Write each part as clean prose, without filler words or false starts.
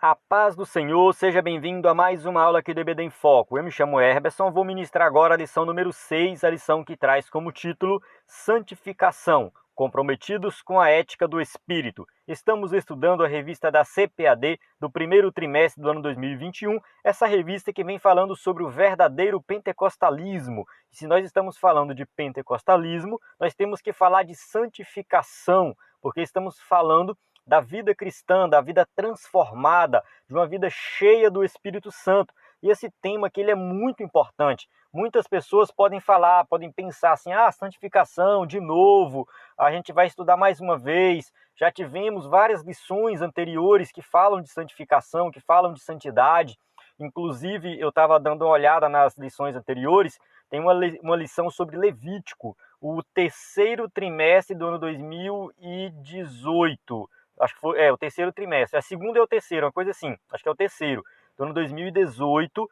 A paz do Senhor, seja bem-vindo a mais uma aula aqui do EBD em Foco. Eu me chamo Herberson, vou ministrar agora a lição número 6, a lição que traz como título Santificação, comprometidos com a ética do Espírito. Estamos estudando a revista da CPAD do primeiro trimestre do ano 2021, essa revista que vem falando sobre o verdadeiro pentecostalismo. E se nós estamos falando de pentecostalismo, nós temos que falar de santificação, porque estamos falando da vida cristã, da vida transformada, de uma vida cheia do Espírito Santo. E esse tema aqui ele é muito importante. Muitas pessoas podem falar, podem pensar assim, santificação, de novo, a gente vai estudar mais uma vez. Já tivemos várias lições anteriores que falam de santificação, que falam de santidade. Inclusive, eu estava dando uma olhada nas lições anteriores, tem uma lição sobre Levítico, o terceiro trimestre do ano 2018. Acho que foi o terceiro trimestre. A segunda é o terceiro, uma coisa assim. Acho que é o terceiro. Do ano 2018,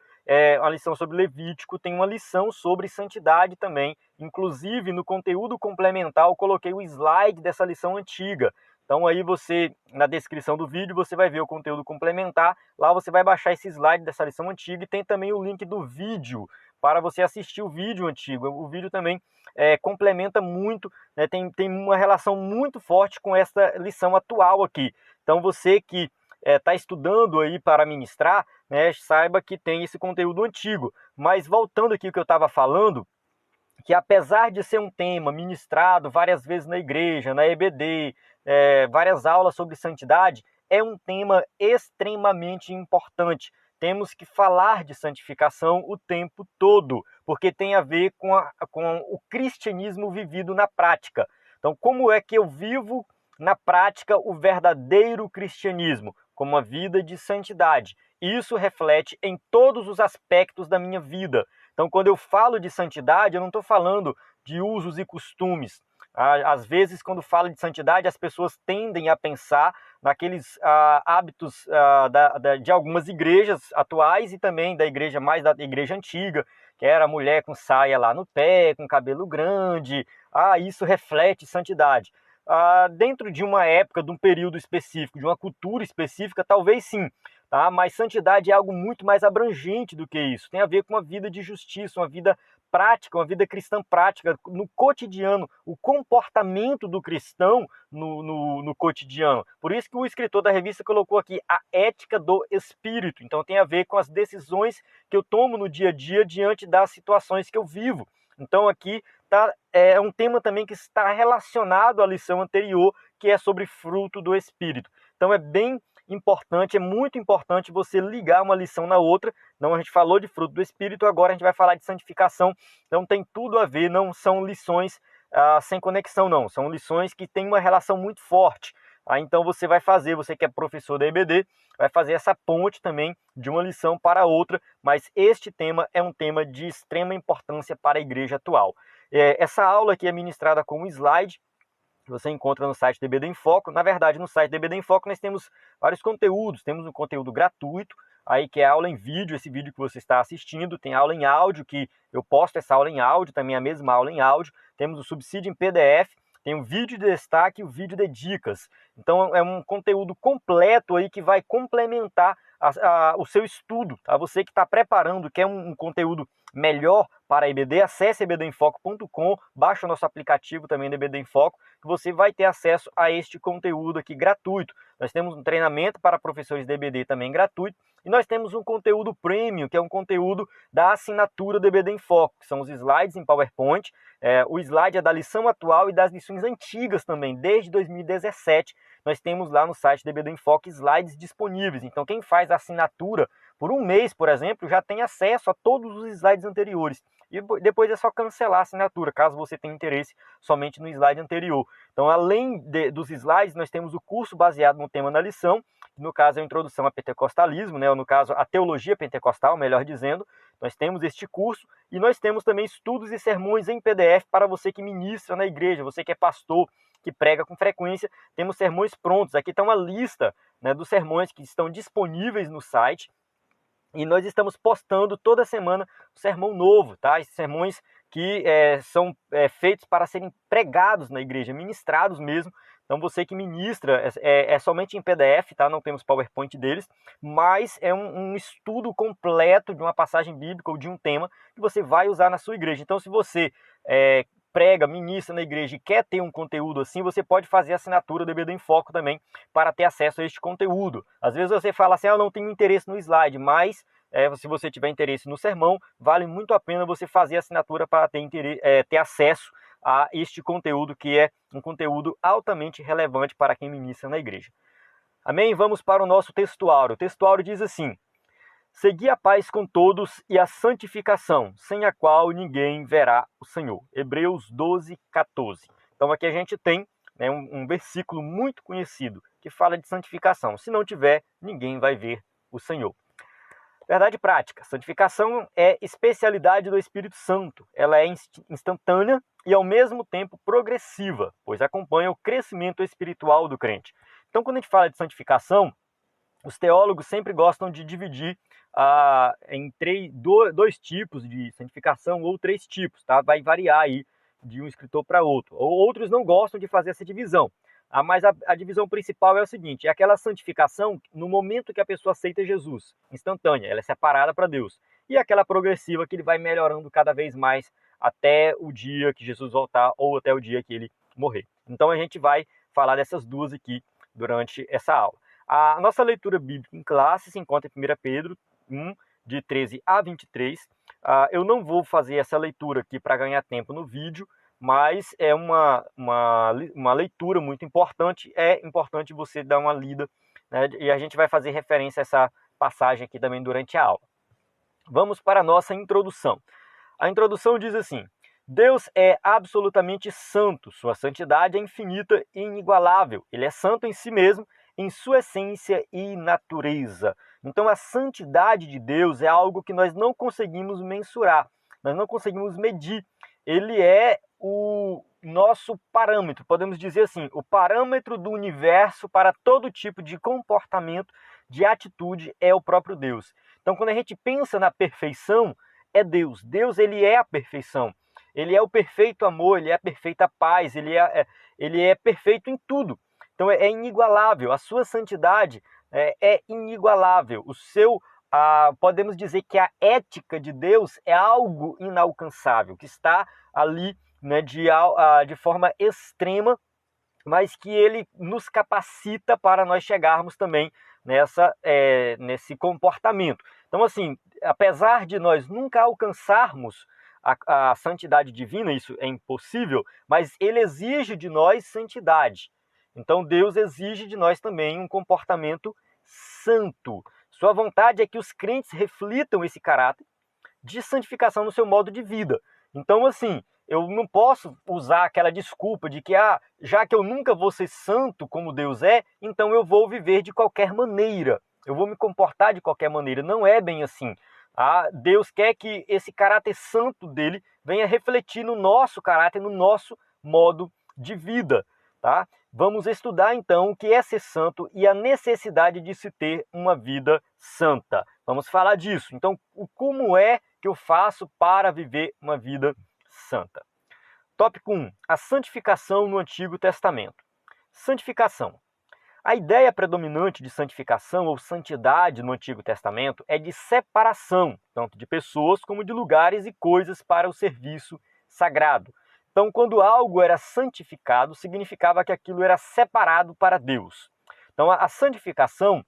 uma lição sobre Levítico, tem uma lição sobre santidade também. Inclusive, no conteúdo complementar, eu coloquei o slide dessa lição antiga. Então aí você, na descrição do vídeo, você vai ver o conteúdo complementar. Lá você vai baixar esse slide dessa lição antiga e tem também o link do vídeo para você assistir o vídeo antigo. O vídeo também complementa muito, né, tem uma relação muito forte com essa lição atual aqui. Então você que está estudando aí para ministrar, né, saiba que tem esse conteúdo antigo. Mas voltando aqui ao que eu estava falando, que apesar de ser um tema ministrado várias vezes na igreja, na EBD, várias aulas sobre santidade, é um tema extremamente importante. Temos que falar de santificação o tempo todo, porque tem a ver com o cristianismo vivido na prática. Então, como é que eu vivo na prática o verdadeiro cristianismo? Como uma vida de santidade. Isso reflete em todos os aspectos da minha vida. Então, quando eu falo de santidade, eu não estou falando de usos e costumes. Às vezes, quando falo de santidade, as pessoas tendem a pensar naqueles hábitos de algumas igrejas atuais e também da igreja da igreja antiga, que era a mulher com saia lá no pé, com cabelo grande. Isso reflete santidade. Dentro de uma época, de um período específico, de uma cultura específica, talvez sim. Tá? Mas santidade é algo muito mais abrangente do que isso. Tem a ver com uma vida de justiça, uma vida prática, uma vida cristã prática, no cotidiano, o comportamento do cristão no cotidiano. Por isso que o escritor da revista colocou aqui a ética do espírito. Então tem a ver com as decisões que eu tomo no dia a dia diante das situações que eu vivo. Então aqui é um tema também que está relacionado à lição anterior, que é sobre fruto do espírito. Então é bem importante, é muito importante você ligar uma lição na outra. Então a gente falou de fruto do Espírito, agora a gente vai falar de santificação. Então tem tudo a ver, não são lições sem conexão não, são lições que têm uma relação muito forte. Então você vai fazer, você que é professor da EBD, vai fazer essa ponte também de uma lição para outra, mas este tema é um tema de extrema importância para a igreja atual. Essa aula aqui é ministrada com um slide, que você encontra no site do EBD em Foco. Na verdade, no site do EBD em Foco nós temos vários conteúdos. Temos um conteúdo gratuito, aí que é aula em vídeo, esse vídeo que você está assistindo. Tem aula em áudio, que eu posto essa aula em áudio, também a mesma aula em áudio. Temos o subsídio em PDF, tem o vídeo de destaque e o vídeo de dicas. Então é um conteúdo completo aí que vai complementar o seu estudo. Tá? Você que está preparando, quer um conteúdo melhor para a EBD, acesse ebdemfoco.com, baixa o nosso aplicativo também do EBD em Foco, que você vai ter acesso a este conteúdo aqui gratuito. Nós temos um treinamento para professores de EBD também gratuito, e nós temos um conteúdo premium, que é um conteúdo da assinatura do EBD em Foco, que são os slides em PowerPoint. O slide é da lição atual e das lições antigas também, desde 2017. Nós temos lá no site do EBD em Foco slides disponíveis. Então quem faz a assinatura por um mês, por exemplo, já tem acesso a todos os slides anteriores. E depois é só cancelar a assinatura, caso você tenha interesse somente no slide anterior. Então, além dos slides, nós temos o curso baseado no tema da lição, que no caso é a introdução ao pentecostalismo, né? Ou no caso, a teologia pentecostal, melhor dizendo. Nós temos este curso e nós temos também estudos e sermões em PDF para você que ministra na igreja, você que é pastor, que prega com frequência. Temos sermões prontos. Aqui está uma lista, né, dos sermões que estão disponíveis no site. E nós estamos postando toda semana um sermão novo, tá? Esses sermões que são feitos para serem pregados na igreja, ministrados mesmo. Então você que ministra, é somente em PDF, tá? Não temos PowerPoint deles, mas é um estudo completo de uma passagem bíblica ou de um tema que você vai usar na sua igreja. Então se você prega, ministra na igreja e quer ter um conteúdo assim, você pode fazer a assinatura do EBD em Foco também para ter acesso a este conteúdo. Às vezes você fala assim, eu não tenho interesse no slide, mas se você tiver interesse no sermão, vale muito a pena você fazer a assinatura para ter acesso a este conteúdo, que é um conteúdo altamente relevante para quem ministra na igreja. Amém? Vamos para o nosso textuário. O textuário diz assim: segui a paz com todos e a santificação, sem a qual ninguém verá o Senhor. Hebreus 12, 14. Então aqui a gente tem um versículo muito conhecido que fala de santificação. Se não tiver, ninguém vai ver o Senhor. Verdade prática. Santificação é especialidade do Espírito Santo. Ela é instantânea e ao mesmo tempo progressiva, pois acompanha o crescimento espiritual do crente. Então quando a gente fala de santificação, os teólogos sempre gostam de dividir em dois tipos de santificação ou 3 tipos, tá? Vai variar aí de um escritor para outro. Ou outros não gostam de fazer essa divisão. Mas a divisão principal é o seguinte: é aquela santificação no momento que a pessoa aceita Jesus, instantânea, ela é separada para Deus. E aquela progressiva que ele vai melhorando cada vez mais até o dia que Jesus voltar ou até o dia que ele morrer. Então a gente vai falar dessas duas aqui durante essa aula. A nossa leitura bíblica em classe se encontra em 1 Pedro 1, de 13 a 23. Eu não vou fazer essa leitura aqui para ganhar tempo no vídeo, mas é uma leitura muito importante. É importante você dar uma lida, né? E a gente vai fazer referência a essa passagem aqui também durante a aula. Vamos para a nossa introdução. A introdução diz assim: Deus é absolutamente santo, sua santidade é infinita e inigualável. Ele é santo em si mesmo, em sua essência e natureza. Então a santidade de Deus é algo que nós não conseguimos mensurar, nós não conseguimos medir. Ele é o nosso parâmetro, podemos dizer assim, o parâmetro do universo para todo tipo de comportamento, de atitude, é o próprio Deus. Então quando a gente pensa na perfeição, é Deus. Deus, ele é a perfeição. Ele é o perfeito amor, ele é a perfeita paz, ele é perfeito em tudo. Então é inigualável, a sua santidade é inigualável. Podemos dizer que a ética de Deus é algo inalcançável, que está ali, né, de forma extrema, mas que ele nos capacita para nós chegarmos também nesse comportamento. Então, assim, apesar de nós nunca alcançarmos a santidade divina, isso é impossível, mas ele exige de nós santidade. Então Deus exige de nós também um comportamento santo. Sua vontade é que os crentes reflitam esse caráter de santificação no seu modo de vida. Então, assim, eu não posso usar aquela desculpa de que, já que eu nunca vou ser santo como Deus é, então eu vou viver de qualquer maneira, eu vou me comportar de qualquer maneira. Não é bem assim. Deus quer que esse caráter santo dele venha refletir no nosso caráter, no nosso modo de vida, tá? Vamos estudar então o que é ser santo e a necessidade de se ter uma vida santa. Vamos falar disso. Então, como é que eu faço para viver uma vida santa? Tópico 1. A santificação no Antigo Testamento. Santificação. A ideia predominante de santificação ou santidade no Antigo Testamento é de separação, tanto de pessoas como de lugares e coisas para o serviço sagrado. Então, quando algo era santificado, significava que aquilo era separado para Deus. Então, a santificação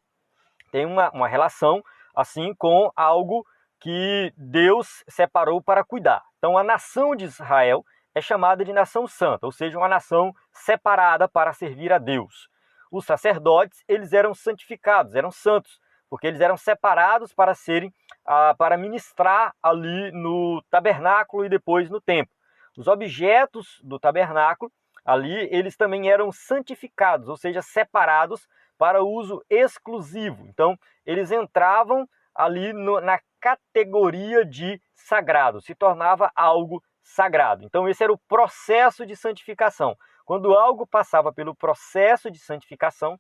tem uma relação assim com algo que Deus separou para cuidar. Então, a nação de Israel é chamada de nação santa, ou seja, uma nação separada para servir a Deus. Os sacerdotes, eles eram santificados, eram santos, porque eles eram separados para ministrar ali no tabernáculo e depois no templo. Os objetos do tabernáculo, ali, eles também eram santificados, ou seja, separados para uso exclusivo. Então, eles entravam ali na categoria de sagrado, se tornava algo sagrado. Então, esse era o processo de santificação. Quando algo passava pelo processo de santificação,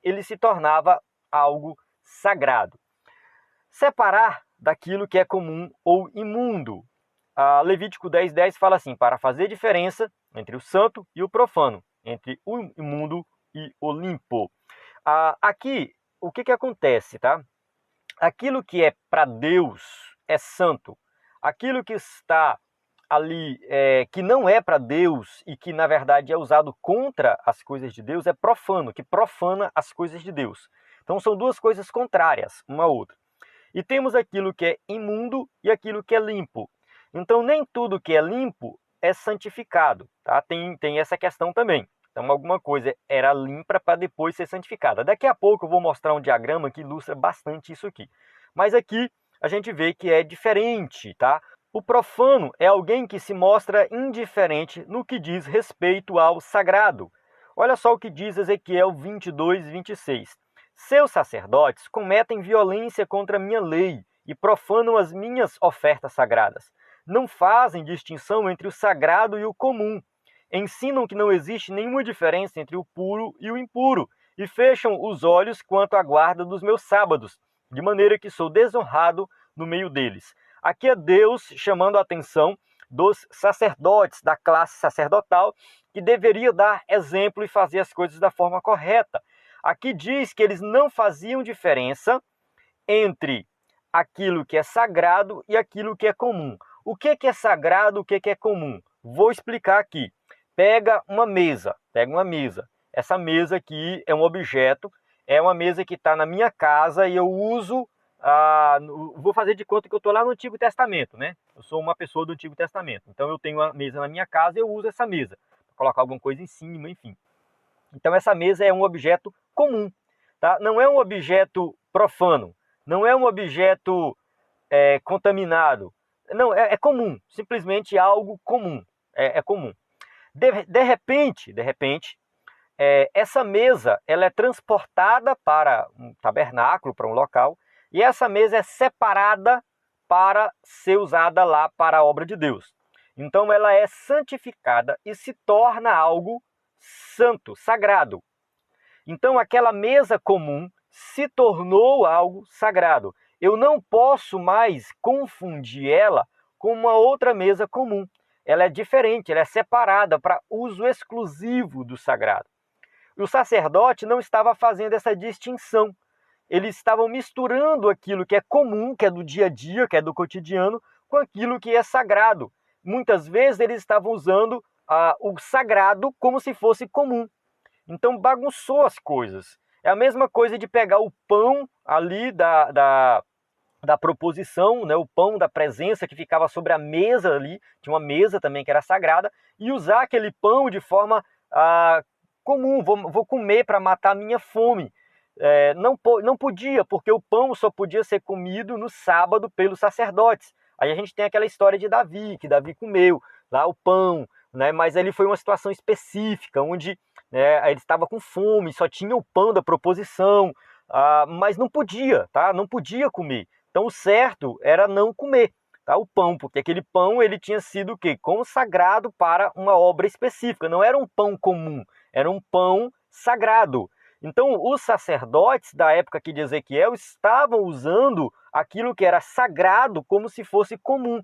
ele se tornava algo sagrado. Separar daquilo que é comum ou imundo. Levítico 10:10 fala assim: para fazer diferença entre o santo e o profano, entre o imundo e o limpo. Aqui, o que acontece, tá? Aquilo que é para Deus é santo. Aquilo que está ali, que não é para Deus e que na verdade é usado contra as coisas de Deus, é profano, que profana as coisas de Deus. Então são duas coisas contrárias, uma à outra. E temos aquilo que é imundo e aquilo que é limpo. Então nem tudo que é limpo é santificado, tá? Tem essa questão também. Então alguma coisa era limpa para depois ser santificada. Daqui a pouco eu vou mostrar um diagrama que ilustra bastante isso aqui. Mas aqui a gente vê que é diferente, tá? O profano é alguém que se mostra indiferente no que diz respeito ao sagrado. Olha só o que diz Ezequiel 22, 26. Seus sacerdotes cometem violência contra a minha lei e profanam as minhas ofertas sagradas. Não fazem distinção entre o sagrado e o comum. Ensinam que não existe nenhuma diferença entre o puro e o impuro e fecham os olhos quanto à guarda dos meus sábados, de maneira que sou desonrado no meio deles. Aqui é Deus chamando a atenção dos sacerdotes, da classe sacerdotal, que deveria dar exemplo e fazer as coisas da forma correta. Aqui diz que eles não faziam diferença entre aquilo que é sagrado e aquilo que é comum. O que é sagrado, o que é comum? Vou explicar aqui. Pega uma mesa. Essa mesa aqui é um objeto, é uma mesa que está na minha casa e eu uso, vou fazer de conta que eu estou lá no Antigo Testamento, né? Eu sou uma pessoa do Antigo Testamento. Então eu tenho uma mesa na minha casa e eu uso essa mesa para colocar alguma coisa em cima, enfim. Então essa mesa é um objeto comum, tá? Não é um objeto profano, não é um objeto contaminado. Não, é comum, simplesmente algo comum, é comum. De repente, essa mesa ela é transportada para um tabernáculo, para um local, e essa mesa é separada para ser usada lá para a obra de Deus. Então ela é santificada e se torna algo santo, sagrado. Então aquela mesa comum se tornou algo sagrado. Eu não posso mais confundir ela com uma outra mesa comum. Ela é diferente, ela é separada para uso exclusivo do sagrado. E o sacerdote não estava fazendo essa distinção. Eles estavam misturando aquilo que é comum, que é do dia a dia, que é do cotidiano, com aquilo que é sagrado. Muitas vezes eles estavam usando o sagrado como se fosse comum. Então bagunçou as coisas. É a mesma coisa de pegar o pão ali da proposição, né, o pão da presença que ficava sobre a mesa ali, tinha uma mesa também que era sagrada, e usar aquele pão de forma comum, vou comer para matar a minha fome. Não podia, porque o pão só podia ser comido no sábado pelos sacerdotes. Aí a gente tem aquela história de Davi, que Davi comeu lá o pão, né, mas ali foi uma situação específica, onde ele estava com fome, só tinha o pão da proposição, mas não podia, tá? Não podia comer. Então o certo era não comer, tá? O pão, porque aquele pão ele tinha sido o quê? Consagrado para uma obra específica, não era um pão comum, era um pão sagrado. Então os sacerdotes da época aqui de Ezequiel estavam usando aquilo que era sagrado como se fosse comum.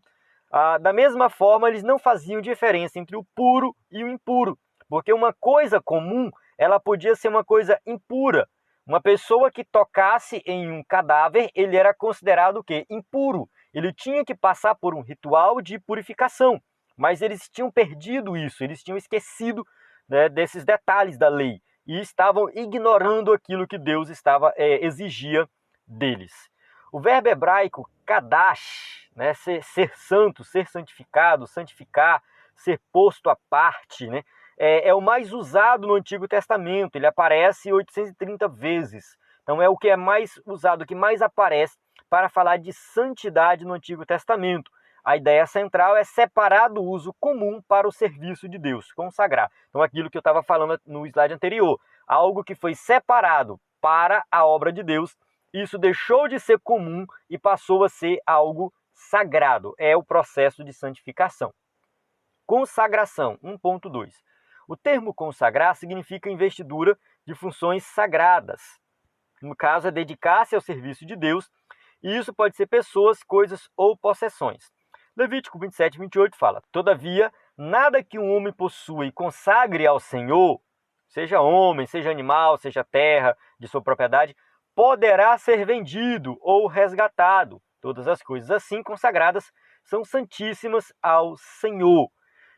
Da mesma forma, eles não faziam diferença entre o puro e o impuro, porque uma coisa comum, ela podia ser uma coisa impura. Uma pessoa que tocasse em um cadáver, ele era considerado o quê? Impuro. Ele tinha que passar por um ritual de purificação, mas eles tinham perdido isso, eles tinham esquecido, né, desses detalhes da lei e estavam ignorando aquilo que Deus exigia deles. O verbo hebraico kadash, né, ser santo, ser santificado, santificar, ser posto à parte, né, é o mais usado no Antigo Testamento. Ele aparece 830 vezes. Então é o que é mais usado, o que mais aparece para falar de santidade no Antigo Testamento. A ideia central é separar do uso comum para o serviço de Deus, consagrar. Então aquilo que eu estava falando no slide anterior, algo que foi separado para a obra de Deus, isso deixou de ser comum e passou a ser algo sagrado. É o processo de santificação. Consagração, 1.2. O termo consagrar significa investidura de funções sagradas. No caso, é dedicar-se ao serviço de Deus, e isso pode ser pessoas, coisas ou possessões. Levítico 27, 28 fala: Todavia, nada que um homem possua e consagre ao Senhor, seja homem, seja animal, seja terra de sua propriedade, poderá ser vendido ou resgatado. Todas as coisas assim consagradas são santíssimas ao Senhor.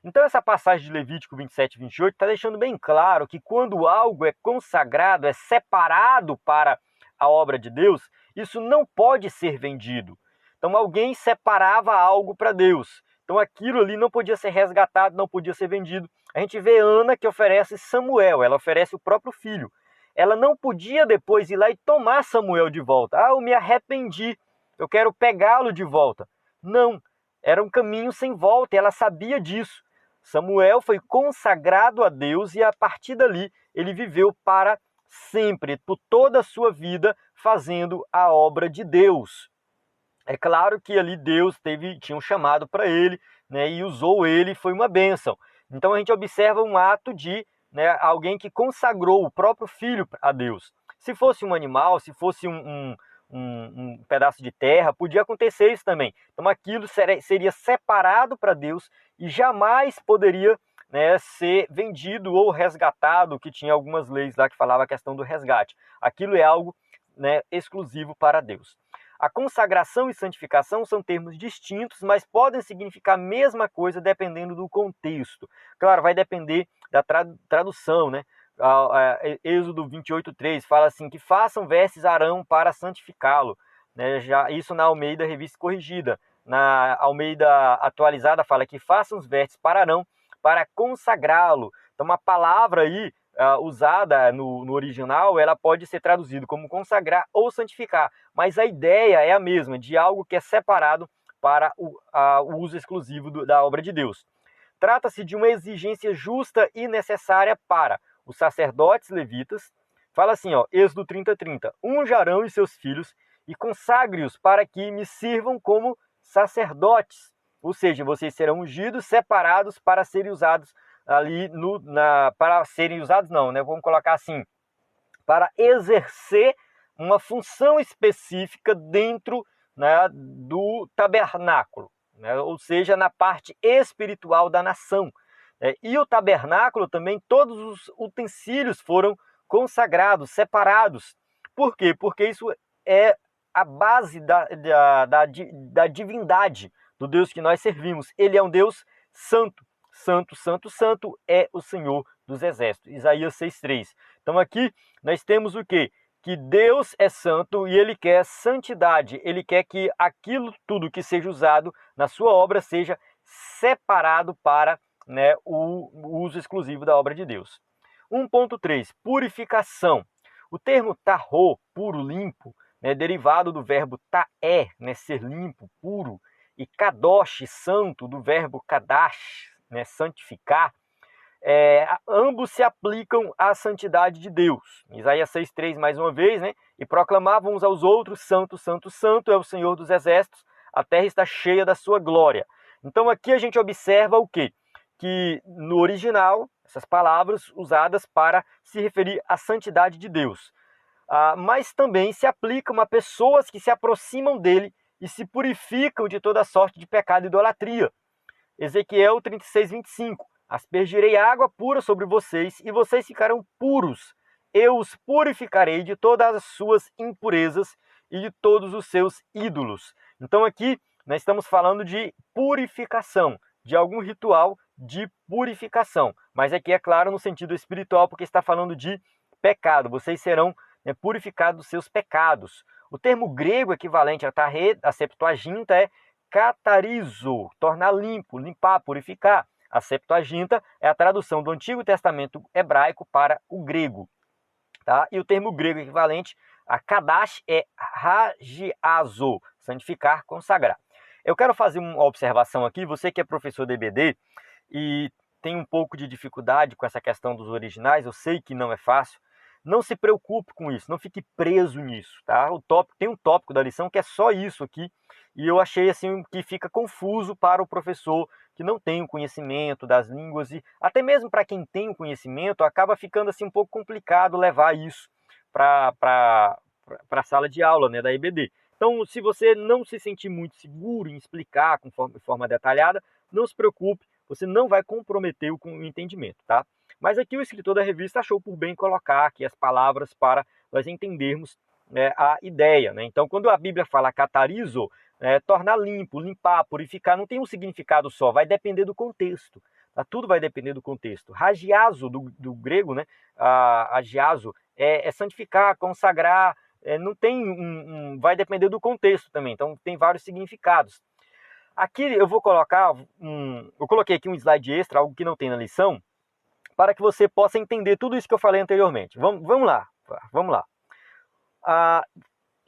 Então essa passagem de Levítico 27 e 28 está deixando bem claro que quando algo é consagrado, é separado para a obra de Deus, isso não pode ser vendido. Então alguém separava algo para Deus. Então aquilo ali não podia ser resgatado, não podia ser vendido. A gente vê Ana que oferece Samuel, ela oferece o próprio filho. Ela não podia depois ir lá e tomar Samuel de volta. Ah, eu me arrependi, eu quero pegá-lo de volta. Não, era um caminho sem volta e ela sabia disso. Samuel foi consagrado a Deus e a partir dali ele viveu para sempre, por toda a sua vida, fazendo a obra de Deus. É claro que ali Deus tinha um chamado para ele, né, e usou ele, foi uma bênção. Então a gente observa um ato de, né, alguém que consagrou o próprio filho a Deus. Se fosse um animal, se fosse um pedaço de terra, podia acontecer isso também. Então aquilo seria separado para Deus e jamais poderia, né, ser vendido ou resgatado, que tinha algumas leis lá que falavam a questão do resgate. Aquilo é algo, né, exclusivo para Deus. A consagração e santificação são termos distintos, mas podem significar a mesma coisa dependendo do contexto. Claro, vai depender da tradução, né? Êxodo 28:3 fala assim, que façam vestes Arão para santificá-lo. Né? Isso na Almeida Revista Corrigida. Na Almeida Atualizada fala que façam os vestes para Arão para consagrá-lo. Então uma palavra aí usada no original, ela pode ser traduzida como consagrar ou santificar, mas a ideia é a mesma, de algo que é separado para o uso exclusivo da obra de Deus. Trata-se de uma exigência justa e necessária para os sacerdotes levitas. Fala assim, ó, Êxodo 30:30, unja Arão e seus filhos e consagre-os para que me sirvam como sacerdotes. Ou seja, vocês serão ungidos, separados para serem usados ali para serem usados não, né? Vamos colocar assim, para exercer uma função específica dentro, né, do tabernáculo, né? Ou seja, na parte espiritual da nação. E o tabernáculo também, todos os utensílios foram consagrados, separados. Por quê? Porque isso é a base da divindade do Deus que nós servimos. Ele é um Deus santo. Santo, santo, santo é o Senhor dos Exércitos. Isaías 6:3. Então aqui nós temos o quê? Que Deus é santo e Ele quer santidade. Ele quer que aquilo tudo que seja usado na sua obra seja separado para, né, o uso exclusivo da obra de Deus. 1.3. Purificação. O termo tahor, puro, limpo, né, derivado do verbo taé, né, ser limpo, puro, e kadosh, santo, do verbo kadash, né, santificar, ambos se aplicam à santidade de Deus. Isaías 6:3 mais uma vez, né? E proclamavam uns aos outros, santo, santo, santo é o Senhor dos Exércitos, a terra está cheia da sua glória. Então aqui a gente observa o quê? Que no original, essas palavras usadas para se referir à santidade de Deus. Mas também se aplicam a pessoas que se aproximam dele e se purificam de toda sorte de pecado e idolatria. Ezequiel 36:25. Aspergirei água pura sobre vocês e vocês ficarão puros. Eu os purificarei de todas as suas impurezas e de todos os seus ídolos. Então aqui nós estamos falando de purificação, de algum ritual de purificação. Mas aqui é claro no sentido espiritual, porque está falando de pecado. Vocês serão, né, purificados dos seus pecados. O termo grego equivalente a Septuaginta é catarizo, tornar limpo, limpar, purificar. A Septuaginta é a tradução do Antigo Testamento hebraico para o grego. Tá? E o termo grego equivalente a kadash é hagiazo, santificar, consagrar. Eu quero fazer uma observação aqui, você que é professor de EBD e tem um pouco de dificuldade com essa questão dos originais, eu sei que não é fácil, não se preocupe com isso, não fique preso nisso, tá? Tem um tópico da lição que é só isso aqui, e eu achei assim que fica confuso para o professor que não tem o conhecimento das línguas, e até mesmo para quem tem o conhecimento, acaba ficando assim um pouco complicado levar isso para a sala de aula, né, da EBD. Então, se você não se sentir muito seguro em explicar de forma detalhada, não se preocupe, você não vai comprometer o entendimento, tá? Mas aqui o escritor da revista achou por bem colocar aqui as palavras para nós entendermos a ideia, né? Então, quando a Bíblia fala catarizo, tornar limpo, limpar, purificar, não tem um significado só, vai depender do contexto. Tá? Tudo vai depender do contexto. Hagiazo, do grego, né? Hagiazo, é santificar, consagrar, não tem vai depender do contexto também, então tem vários significados. Aqui eu vou colocar, eu coloquei aqui um slide extra, algo que não tem na lição, para que você possa entender tudo isso que eu falei anteriormente. Vamos lá.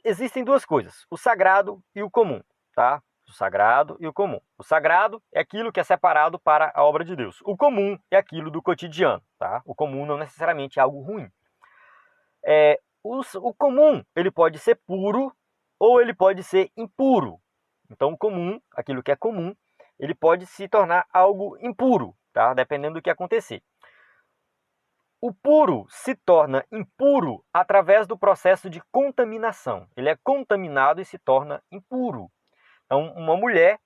Existem duas coisas, o sagrado e o comum, tá? O sagrado e o comum. O sagrado é aquilo que é separado para a obra de Deus. O comum é aquilo do cotidiano, tá? O comum não necessariamente é algo ruim. O comum, ele pode ser puro ou ele pode ser impuro. Então, o comum, aquilo que é comum, ele pode se tornar algo impuro, tá? Dependendo do que acontecer. O puro se torna impuro através do processo de contaminação. Ele é contaminado e se torna impuro. Então, uma mulher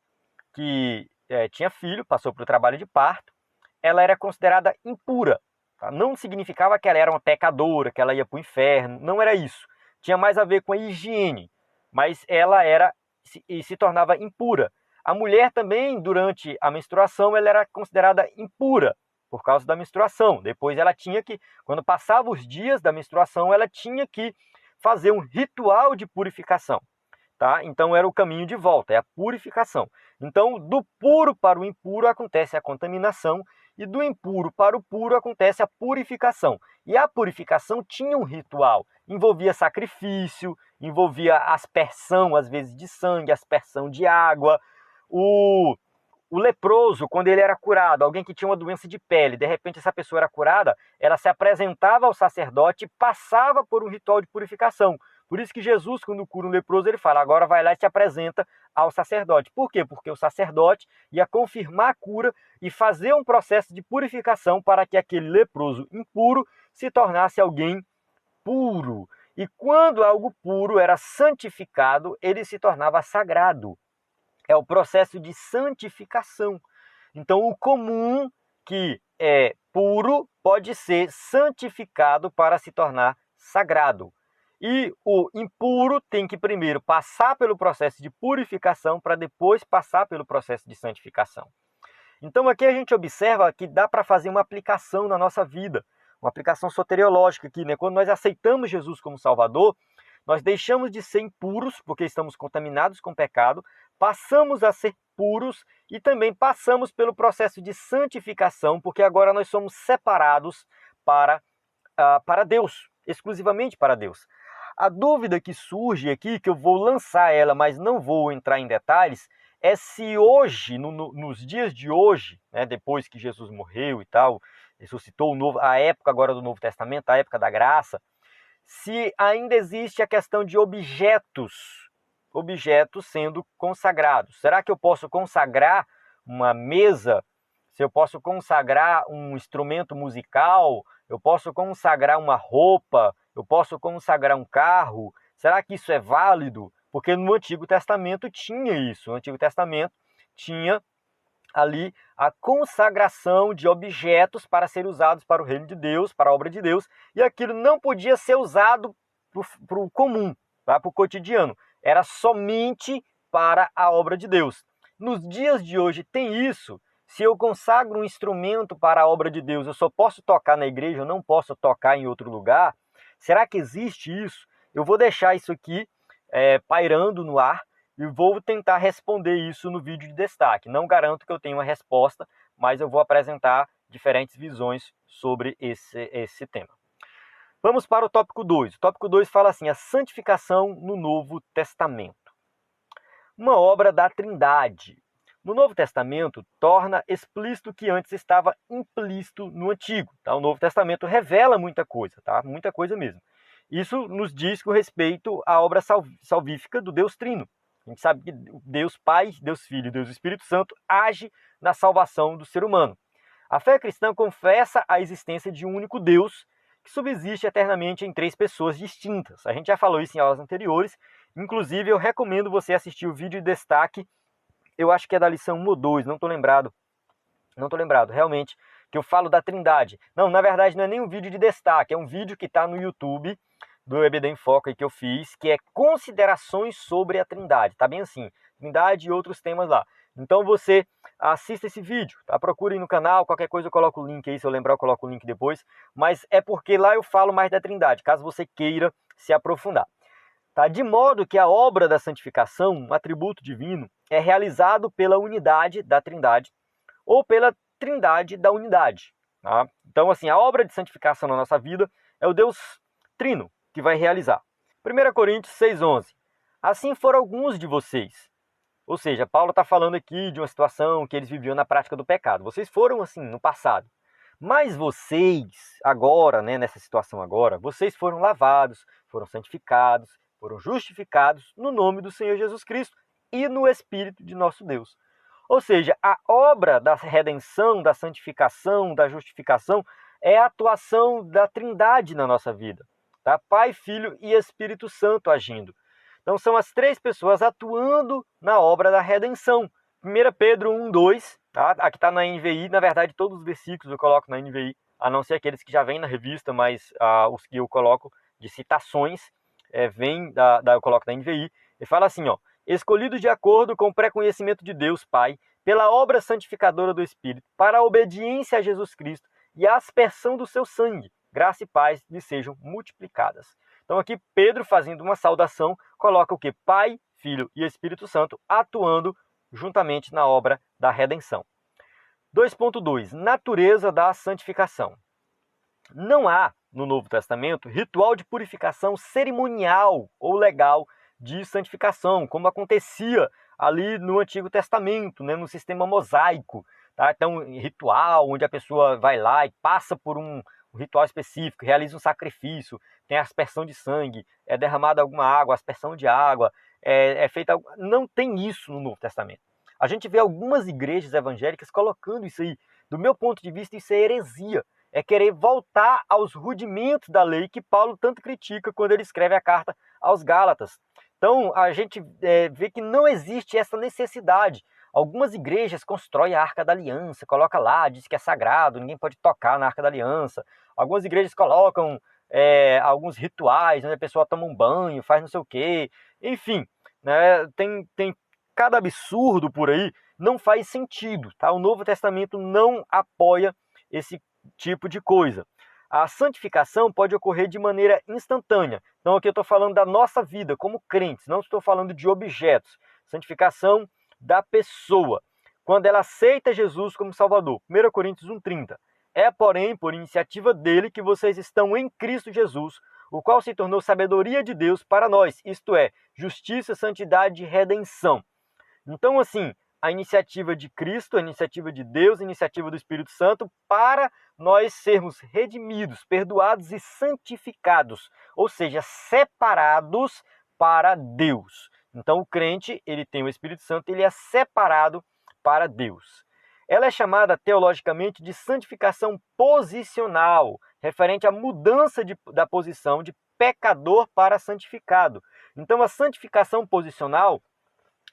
que tinha filho, passou pelo trabalho de parto, ela era considerada impura. Tá? Não significava que ela era uma pecadora, que ela ia para o inferno, não era isso. Tinha mais a ver com a higiene, mas ela se tornava impura. A mulher também, durante a menstruação, ela era considerada impura por causa da menstruação. Depois ela tinha que, quando passava os dias da menstruação, ela tinha que fazer um ritual de purificação. Tá? Então era o caminho de volta, é a purificação. Então, do puro para o impuro acontece a contaminação e do impuro para o puro acontece a purificação. E a purificação tinha um ritual, envolvia sacrifício, envolvia aspersão, às vezes de sangue, aspersão de água. O leproso, quando ele era curado, alguém que tinha uma doença de pele, de repente essa pessoa era curada, ela se apresentava ao sacerdote e passava por um ritual de purificação. Por isso que Jesus, quando cura um leproso, ele fala, agora vai lá e se apresenta ao sacerdote. Por quê? Porque o sacerdote ia confirmar a cura e fazer um processo de purificação para que aquele leproso impuro se tornasse alguém puro. E quando algo puro era santificado, ele se tornava sagrado. É o processo de santificação. Então, o comum, que é puro, pode ser santificado para se tornar sagrado. E o impuro tem que primeiro passar pelo processo de purificação para depois passar pelo processo de santificação. Então, aqui a gente observa que dá para fazer uma aplicação na nossa vida, uma aplicação soteriológica aqui, né? Quando nós aceitamos Jesus como Salvador, nós deixamos de ser impuros, porque estamos contaminados com o pecado, passamos a ser puros e também passamos pelo processo de santificação, porque agora nós somos separados para Deus, exclusivamente para Deus. A dúvida que surge aqui, que eu vou lançar ela, mas não vou entrar em detalhes, é se hoje, nos dias de hoje, né, depois que Jesus morreu e tal, ressuscitou a época agora do Novo Testamento, a época da graça, se ainda existe a questão de objetos sendo consagrados. Será que eu posso consagrar uma mesa? Se eu posso consagrar um instrumento musical? Eu posso consagrar uma roupa? Eu posso consagrar um carro? Será que isso é válido? Porque no Antigo Testamento tinha isso. No Antigo Testamento tinha ali a consagração de objetos para ser usados para o reino de Deus, para a obra de Deus, e aquilo não podia ser usado para o comum, tá? Para o cotidiano. Era somente para a obra de Deus. Nos dias de hoje tem isso. Se eu consagro um instrumento para a obra de Deus, eu só posso tocar na igreja, eu não posso tocar em outro lugar? Será que existe isso? Eu vou deixar isso aqui pairando no ar e vou tentar responder isso no vídeo de destaque. Não garanto que eu tenha uma resposta, mas eu vou apresentar diferentes visões sobre esse tema. Vamos para o tópico 2. O tópico 2 fala assim, a santificação no Novo Testamento. Uma obra da Trindade. No Novo Testamento, torna explícito o que antes estava implícito no Antigo. Tá? O Novo Testamento revela muita coisa, tá? Muita coisa mesmo. Isso nos diz com respeito à obra salvífica do Deus Trino. A gente sabe que Deus Pai, Deus Filho e Deus Espírito Santo age na salvação do ser humano. A fé cristã confessa a existência de um único Deus que subsiste eternamente em 3 pessoas distintas. A gente já falou isso em aulas anteriores. Inclusive, eu recomendo você assistir o vídeo de destaque. Eu acho que é da lição 1 ou 2, não estou lembrado. Realmente, que eu falo da Trindade. Não, na verdade não é nem um vídeo de destaque, é um vídeo que está no YouTube do EBD em Foco aí que eu fiz, que é considerações sobre a Trindade. Tá bem assim, Trindade e outros temas lá. Então você assista esse vídeo, tá? Procurem no canal, qualquer coisa eu coloco o link aí, se eu lembrar eu coloco o link depois. Mas é porque lá eu falo mais da Trindade, caso você queira se aprofundar. Tá? De modo que a obra da santificação, um atributo divino, é realizado pela unidade da Trindade ou pela Trindade da unidade. Tá? Então, assim, a obra de santificação na nossa vida é o Deus Trino que vai realizar. 1 Coríntios 6,11. Assim foram alguns de vocês. Ou seja, Paulo está falando aqui de uma situação que eles viviam na prática do pecado. Vocês foram assim no passado. Mas vocês, agora, né, nessa situação agora, vocês foram lavados, foram santificados, foram justificados no nome do Senhor Jesus Cristo e no Espírito de nosso Deus. Ou seja, a obra da redenção, da santificação, da justificação é a atuação da Trindade na nossa vida. Tá? Pai, Filho e Espírito Santo agindo. Então são as três pessoas atuando na obra da redenção. 1 Pedro 1,2, tá? Aqui está na NVI, na verdade todos os versículos eu coloco na NVI, a não ser aqueles que já vêm na revista, mas os que eu coloco de citações, eu coloco na NVI, e fala assim, ó, escolhidos de acordo com o pré-conhecimento de Deus Pai, pela obra santificadora do Espírito, para a obediência a Jesus Cristo e a aspersão do seu sangue, graça e paz lhe sejam multiplicadas. Então aqui Pedro, fazendo uma saudação, coloca o que? Pai, Filho e Espírito Santo atuando juntamente na obra da redenção. 2.2. Natureza da santificação. Não há, no Novo Testamento, ritual de purificação cerimonial ou legal de santificação, como acontecia ali no Antigo Testamento, né, no sistema mosaico. Tá? Então, ritual, onde a pessoa vai lá e passa por um ritual específico, realiza um sacrifício, tem a aspersão de sangue, é derramada alguma água, aspersão de água, é feita... Não tem isso no Novo Testamento. A gente vê algumas igrejas evangélicas colocando isso aí. Do meu ponto de vista, isso é heresia. É querer voltar aos rudimentos da lei que Paulo tanto critica quando ele escreve a carta aos Gálatas. Então, a gente vê que não existe essa necessidade. Algumas igrejas constroem a Arca da Aliança, coloca lá, diz que é sagrado, ninguém pode tocar na Arca da Aliança. Algumas igrejas colocam alguns rituais, onde a pessoa toma um banho, faz não sei o quê. Enfim, né, tem cada absurdo por aí, não faz sentido. Tá? O Novo Testamento não apoia esse tipo de coisa. A santificação pode ocorrer de maneira instantânea. Então aqui eu estou falando da nossa vida como crentes, não estou falando de objetos. Santificação da pessoa, quando ela aceita Jesus como Salvador. 1 Coríntios 1,30. É, porém, por iniciativa dele que vocês estão em Cristo Jesus, o qual se tornou sabedoria de Deus para nós, isto é, justiça, santidade e redenção. Então, assim, a iniciativa de Cristo, a iniciativa de Deus, a iniciativa do Espírito Santo para nós sermos redimidos, perdoados e santificados, ou seja, separados para Deus. Então o crente, ele tem o Espírito Santo, ele é separado para Deus. Ela é chamada teologicamente de santificação posicional, referente à mudança da posição de pecador para santificado. Então a santificação posicional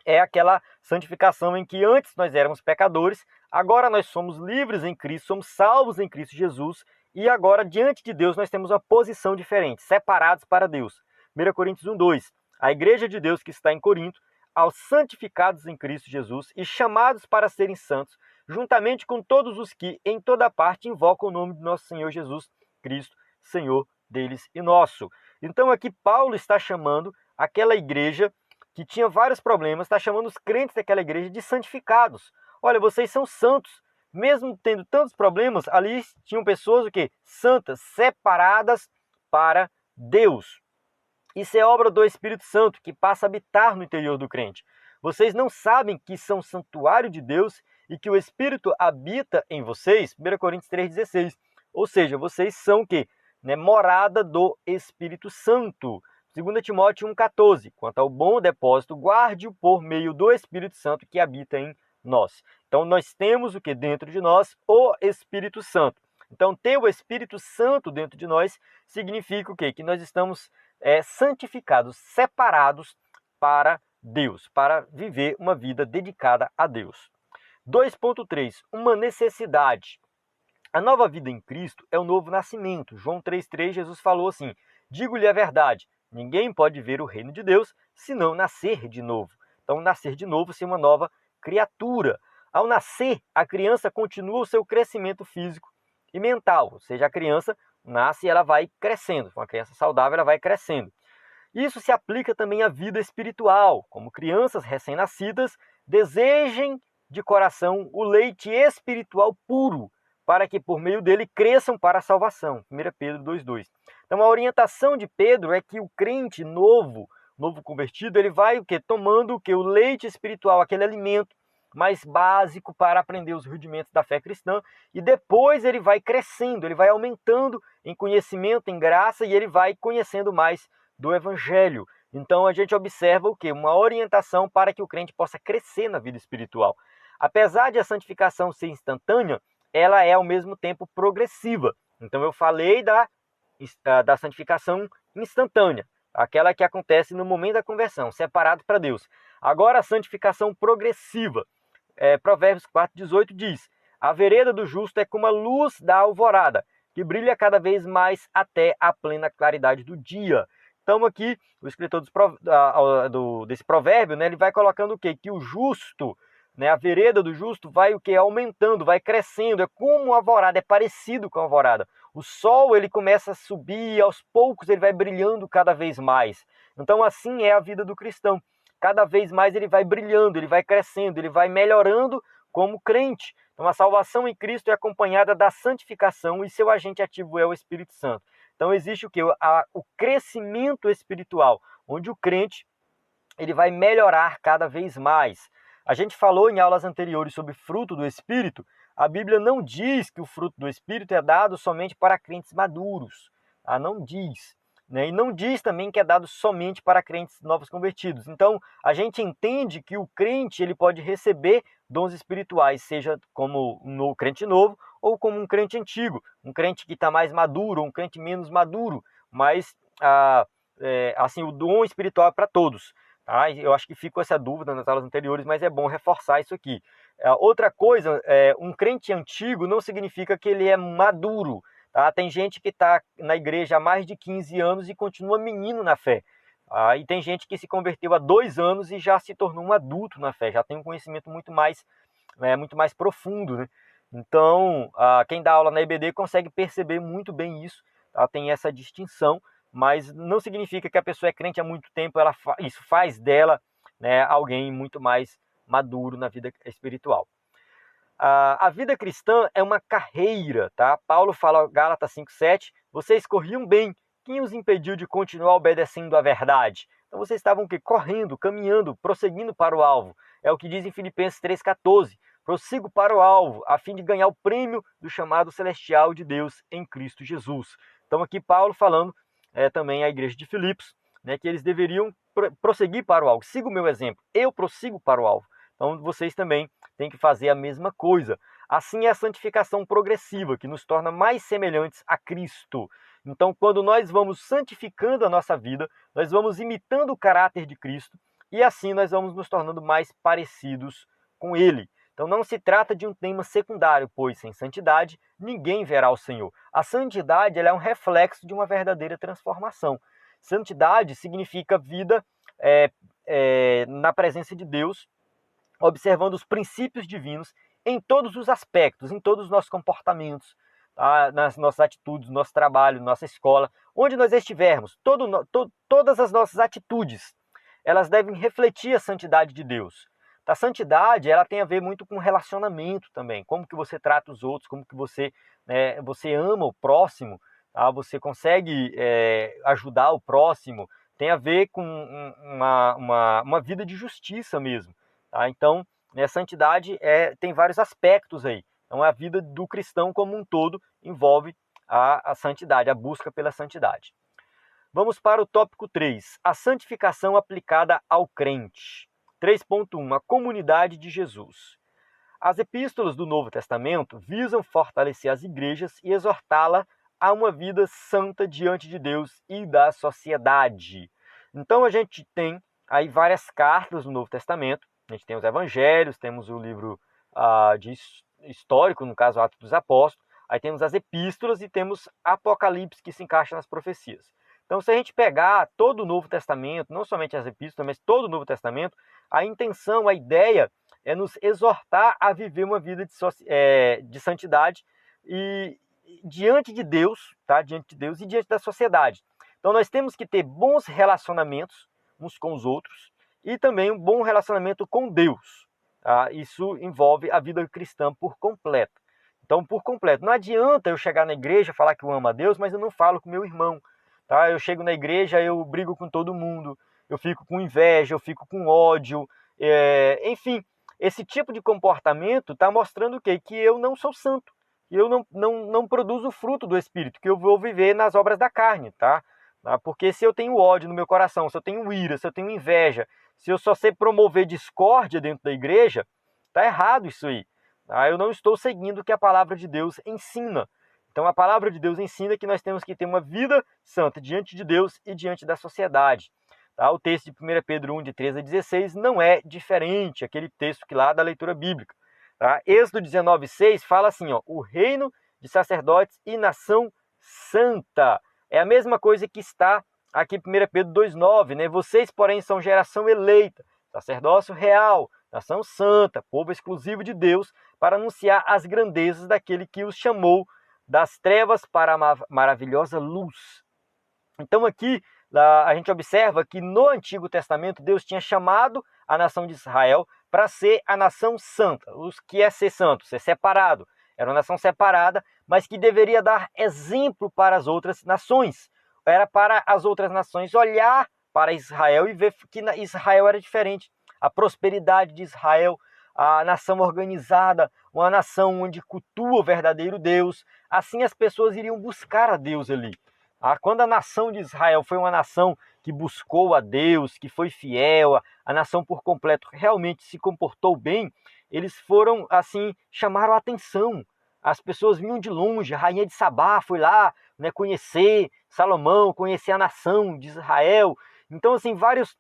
é aquela santificação em que antes nós éramos pecadores, agora nós somos livres em Cristo, somos salvos em Cristo Jesus, e agora diante de Deus nós temos uma posição diferente, separados para Deus. 1 Coríntios 1,2. A igreja de Deus que está em Corinto, aos santificados em Cristo Jesus e chamados para serem santos, juntamente com todos os que em toda parte invocam o nome de nosso Senhor Jesus Cristo, Senhor deles e nosso. Então aqui Paulo está chamando aquela igreja que tinha vários problemas, está chamando os crentes daquela igreja de santificados. Olha, vocês são santos. Mesmo tendo tantos problemas, ali tinham pessoas o quê? Santas, separadas para Deus. Isso é obra do Espírito Santo, que passa a habitar no interior do crente. Vocês não sabem que são santuário de Deus e que o Espírito habita em vocês? 1 Coríntios 3,16. Ou seja, vocês são o quê? Morada do Espírito Santo. 2 Timóteo 1,14. Quanto ao bom depósito, guarde-o por meio do Espírito Santo que habita em nós. Então, nós temos o que dentro de nós? O Espírito Santo. Então, ter o Espírito Santo dentro de nós significa o quê? Que nós estamos santificados, separados para Deus, para viver uma vida dedicada a Deus. 2.3. Uma necessidade. A nova vida em Cristo é o novo nascimento. João 3,3, Jesus falou assim: digo-lhe a verdade, ninguém pode ver o reino de Deus se não nascer de novo. Então, nascer de novo, ser uma nova criatura. Ao nascer, a criança continua o seu crescimento físico e mental, ou seja, a criança nasce e ela vai crescendo. Uma criança saudável, ela vai crescendo. Isso se aplica também à vida espiritual, como crianças recém-nascidas desejem de coração o leite espiritual puro, para que por meio dele cresçam para a salvação. 1 Pedro 2,2. Então a orientação de Pedro é que o crente novo convertido, ele vai o quê? Tomando o quê? O leite espiritual, aquele alimento mais básico para aprender os rudimentos da fé cristã, e depois ele vai crescendo, ele vai aumentando em conhecimento, em graça, e ele vai conhecendo mais do Evangelho. Então a gente observa o quê? Uma orientação para que o crente possa crescer na vida espiritual. Apesar de a santificação ser instantânea, ela é ao mesmo tempo progressiva. Então eu falei da santificação instantânea, aquela que acontece no momento da conversão, separado para Deus. Agora a santificação progressiva. Provérbios 4,18 diz: a vereda do justo é como a luz da alvorada, que brilha cada vez mais até a plena claridade do dia. Então aqui, o escritor desse provérbio, né, ele vai colocando o quê? Que o justo, né, a vereda do justo vai o quê? Aumentando, vai crescendo, é como a alvorada, é parecido com a alvorada. O sol, ele começa a subir, aos poucos ele vai brilhando cada vez mais. Então assim é a vida do cristão. Cada vez mais ele vai brilhando, ele vai crescendo, ele vai melhorando como crente. Então a salvação em Cristo é acompanhada da santificação e seu agente ativo é o Espírito Santo. Então existe o quê? O crescimento espiritual, onde o crente ele vai melhorar cada vez mais. A gente falou em aulas anteriores sobre fruto do Espírito. A Bíblia não diz que o fruto do Espírito é dado somente para crentes maduros. Não diz. Né? E não diz também que é dado somente para crentes novos convertidos. Então, a gente entende que o crente ele pode receber dons espirituais, seja como um crente novo ou como um crente antigo, um crente que está mais maduro ou um crente menos maduro, mas assim, o dom espiritual é para todos. Tá? Eu acho que ficou essa dúvida nas aulas anteriores, mas é bom reforçar isso aqui. Outra coisa, um crente antigo não significa que ele é maduro. Tá? Tem gente que está na igreja há mais de 15 anos e continua menino na fé. E tem gente que se converteu há 2 anos e já se tornou um adulto na fé, já tem um conhecimento muito mais profundo. Né? Então, quem dá aula na EBD consegue perceber muito bem isso, tá? Tem essa distinção, mas não significa que a pessoa é crente há muito tempo, isso faz dela, né, alguém muito mais maduro na vida espiritual. A vida cristã é uma carreira, tá? Paulo fala, Gálatas 5,7, vocês corriam bem, quem os impediu de continuar obedecendo à verdade? Então vocês estavam correndo, caminhando, prosseguindo para o alvo. É o que diz em Filipenses 3,14, prossigo para o alvo, a fim de ganhar o prêmio do chamado celestial de Deus em Cristo Jesus. Então aqui Paulo falando também à igreja de Filipos, né, que eles deveriam prosseguir para o alvo. Siga o meu exemplo, eu prossigo para o alvo. Então vocês também têm que fazer a mesma coisa. Assim é a santificação progressiva, que nos torna mais semelhantes a Cristo. Então, quando nós vamos santificando a nossa vida, nós vamos imitando o caráter de Cristo e assim nós vamos nos tornando mais parecidos com Ele. Então não se trata de um tema secundário, pois sem santidade ninguém verá o Senhor. A santidade ela é um reflexo de uma verdadeira transformação. Santidade significa vida na presença de Deus, observando os princípios divinos em todos os aspectos, em todos os nossos comportamentos, tá? Nas nossas atitudes, no nosso trabalho, nossa escola, onde nós estivermos, todas as nossas atitudes, elas devem refletir a santidade de Deus. A santidade ela tem a ver muito com relacionamento também, como que você trata os outros, como que você ama o próximo, tá? Você consegue ajudar o próximo, tem a ver com uma vida de justiça mesmo. Tá? Então, a santidade tem vários aspectos aí. Então, a vida do cristão como um todo envolve a santidade, a busca pela santidade. Vamos para o tópico 3, a santificação aplicada ao crente. 3.1, a comunidade de Jesus. As epístolas do Novo Testamento visam fortalecer as igrejas e exortá-la a uma vida santa diante de Deus e da sociedade. Então, a gente tem aí várias cartas no Novo Testamento. A gente tem os evangelhos, temos o livro histórico, no caso, Atos dos Apóstolos. aí temos as epístolas e temos Apocalipse, que se encaixa nas profecias. Então, se a gente pegar todo o Novo Testamento, não somente as epístolas, mas todo o Novo Testamento, a intenção, a ideia é nos exortar a viver uma vida de santidade e diante de Deus, tá? Diante de Deus e diante da sociedade. Então, nós temos que ter bons relacionamentos uns com os outros e também um bom relacionamento com Deus. Tá? Isso envolve a vida cristã por completo. Então, por completo. Não adianta eu chegar na igreja e falar que eu amo a Deus, mas eu não falo com meu irmão. Tá? Eu chego na igreja, eu brigo com todo mundo, eu fico com inveja, eu fico com ódio. Enfim, esse tipo de comportamento está mostrando o quê? Que eu não sou santo, que eu não produzo o fruto do Espírito, que eu vou viver nas obras da carne. Tá? Porque se eu tenho ódio no meu coração, se eu tenho ira, se eu tenho inveja, se eu só sei promover discórdia dentro da igreja, está errado isso aí. Tá? Eu não estou seguindo o que a palavra de Deus ensina. Então a palavra de Deus ensina que nós temos que ter uma vida santa diante de Deus e diante da sociedade. Tá? O texto de 1 Pedro 1, de 13 a 16, não é diferente, aquele texto que lá da leitura bíblica. Tá? Êxodo 19, 6 fala assim, ó, o reino de sacerdotes e nação santa. É a mesma coisa que está aqui em 1 Pedro 2,9, né? Vocês, porém, são geração eleita, sacerdócio real, nação santa, povo exclusivo de Deus, para anunciar as grandezas daquele que os chamou das trevas para a maravilhosa luz. Então aqui a gente observa que no Antigo Testamento Deus tinha chamado a nação de Israel para ser a nação santa. O que é ser santo? Ser separado. Era uma nação separada, mas que deveria dar exemplo para as outras nações. Era para as outras nações olhar para Israel e ver que Israel era diferente. A prosperidade de Israel, a nação organizada, uma nação onde cultua o verdadeiro Deus. Assim as pessoas iriam buscar a Deus ali. Quando a nação de Israel foi uma nação que buscou a Deus, que foi fiel, a nação por completo realmente se comportou bem, eles foram, assim, chamaram a atenção. As pessoas vinham de longe, a rainha de Sabá foi lá, né, conhecer Salomão, conhecer a nação de Israel. Então, assim, vários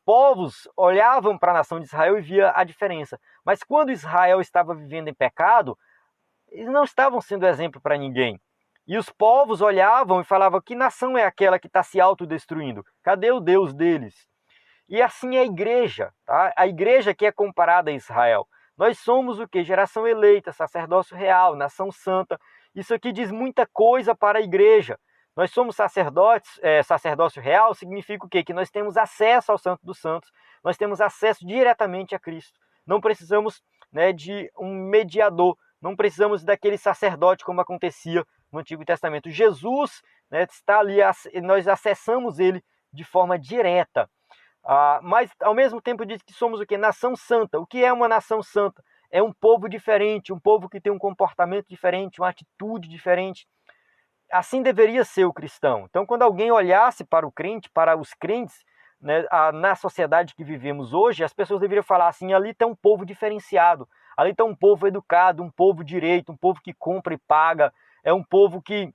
povos olhavam para a nação de Israel e via a diferença. Mas quando Israel estava vivendo em pecado, eles não estavam sendo exemplo para ninguém. E os povos olhavam e falavam, que nação é aquela que está se autodestruindo? Cadê o Deus deles? E assim é a igreja, tá? A igreja que é comparada a Israel. Nós somos o quê? Geração eleita, sacerdócio real, nação santa. Isso aqui diz muita coisa para a igreja. Nós somos sacerdotes, sacerdócio real significa o quê? Que nós temos acesso ao Santo dos Santos, nós temos acesso diretamente a Cristo. Não precisamos, né, de um mediador, não precisamos daquele sacerdote como acontecia no Antigo Testamento. Jesus, né, está ali, nós acessamos ele de forma direta. Mas ao mesmo tempo diz que somos o quê? Nação santa. O que é uma nação santa? É um povo diferente, um povo que tem um comportamento diferente, uma atitude diferente. Assim deveria ser o cristão. Então, quando alguém olhasse para o crente, para os crentes, né, na sociedade que vivemos hoje, as pessoas deveriam falar assim, ali está um povo diferenciado, ali está um povo educado, um povo direito, um povo que compra e paga, é um povo que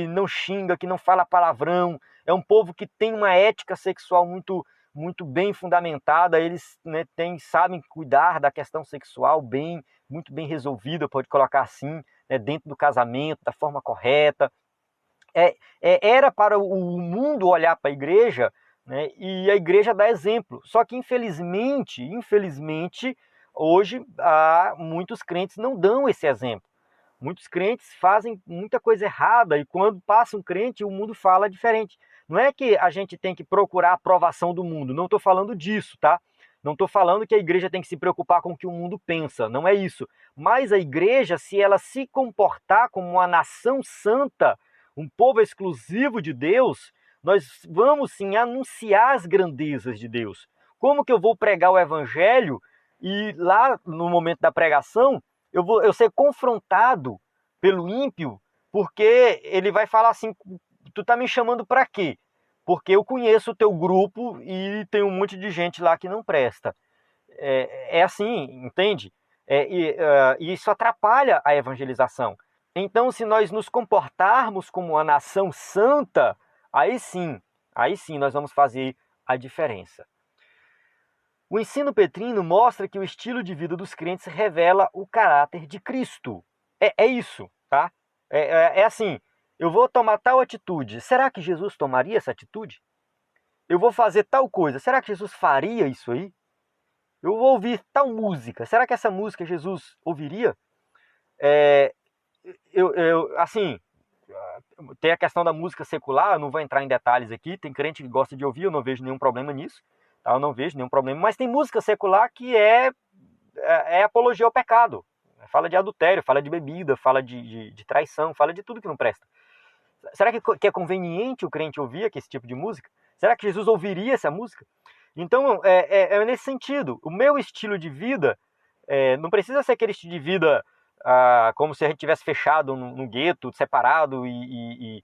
não xinga, que não fala palavrão, é um povo que tem uma ética sexual muito bem fundamentada, eles, né, sabem cuidar da questão sexual muito bem resolvida, pode colocar assim, né, dentro do casamento, da forma correta. Era para o mundo olhar para a igreja, né, e a igreja dá exemplo. Só que infelizmente, hoje muitos crentes não dão esse exemplo. Muitos crentes fazem muita coisa errada e quando passa um crente, o mundo fala diferente. Não é que a gente tem que procurar a aprovação do mundo, não estou falando disso, tá? Não estou falando que a igreja tem que se preocupar com o que o mundo pensa, não é isso. Mas a igreja, se ela se comportar como uma nação santa, um povo exclusivo de Deus, nós vamos sim anunciar as grandezas de Deus. Como que eu vou pregar o evangelho e lá no momento da pregação eu ser confrontado pelo ímpio, porque ele vai falar assim, tu tá me chamando para quê? Porque eu conheço o teu grupo e tem um monte de gente lá que não presta. É assim, entende? E isso atrapalha a evangelização. Então, se nós nos comportarmos como uma nação santa, aí sim nós vamos fazer a diferença. O ensino petrino mostra que o estilo de vida dos crentes revela o caráter de Cristo. É isso, tá? É assim, eu vou tomar tal atitude, será que Jesus tomaria essa atitude? Eu vou fazer tal coisa, será que Jesus faria isso aí? Eu vou ouvir tal música, será que essa música Jesus ouviria? É, assim, tem a questão da música secular, eu não vou entrar em detalhes aqui, tem crente que gosta de ouvir, eu não vejo nenhum problema nisso, tá? Eu não vejo nenhum problema, mas tem música secular que é apologia ao pecado, fala de adultério, fala de bebida, fala de traição, fala de tudo que não presta. Será que é conveniente o crente ouvir esse tipo de música? Será que Jesus ouviria essa música? Então, é nesse sentido. O meu estilo de vida não precisa ser aquele estilo de vida como se a gente tivesse fechado no gueto, separado e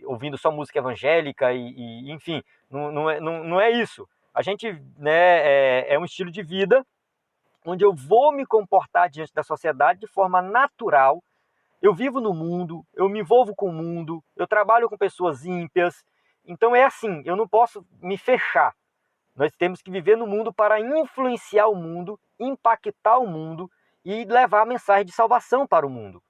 ouvindo só música evangélica enfim, não é isso. A gente, né, é um estilo de vida onde eu vou me comportar diante da sociedade de forma natural. Eu vivo no mundo, eu me envolvo com o mundo, eu trabalho com pessoas ímpias. Então é assim, eu não posso me fechar. Nós temos que viver no mundo para influenciar o mundo, impactar o mundo e levar a mensagem de salvação para o mundo.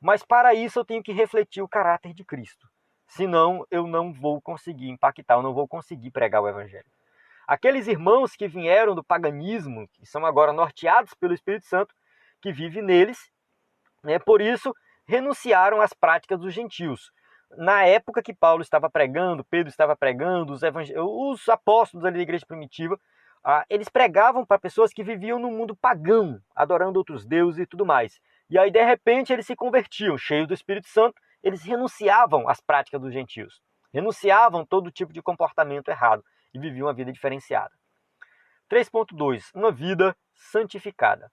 Mas para isso eu tenho que refletir o caráter de Cristo. Senão eu não vou conseguir impactar, eu não vou conseguir pregar o evangelho. Aqueles irmãos que vieram do paganismo, que são agora norteados pelo Espírito Santo, que vive neles, por isso renunciaram às práticas dos gentios. Na época que Paulo estava pregando, Pedro estava pregando, os apóstolos ali da igreja primitiva, eles pregavam para pessoas que viviam no mundo pagão, adorando outros deuses e tudo mais. E aí, de repente, eles se convertiam, cheios do Espírito Santo, eles renunciavam às práticas dos gentios, renunciavam todo tipo de comportamento errado e viviam uma vida diferenciada. 3.2. Uma vida santificada.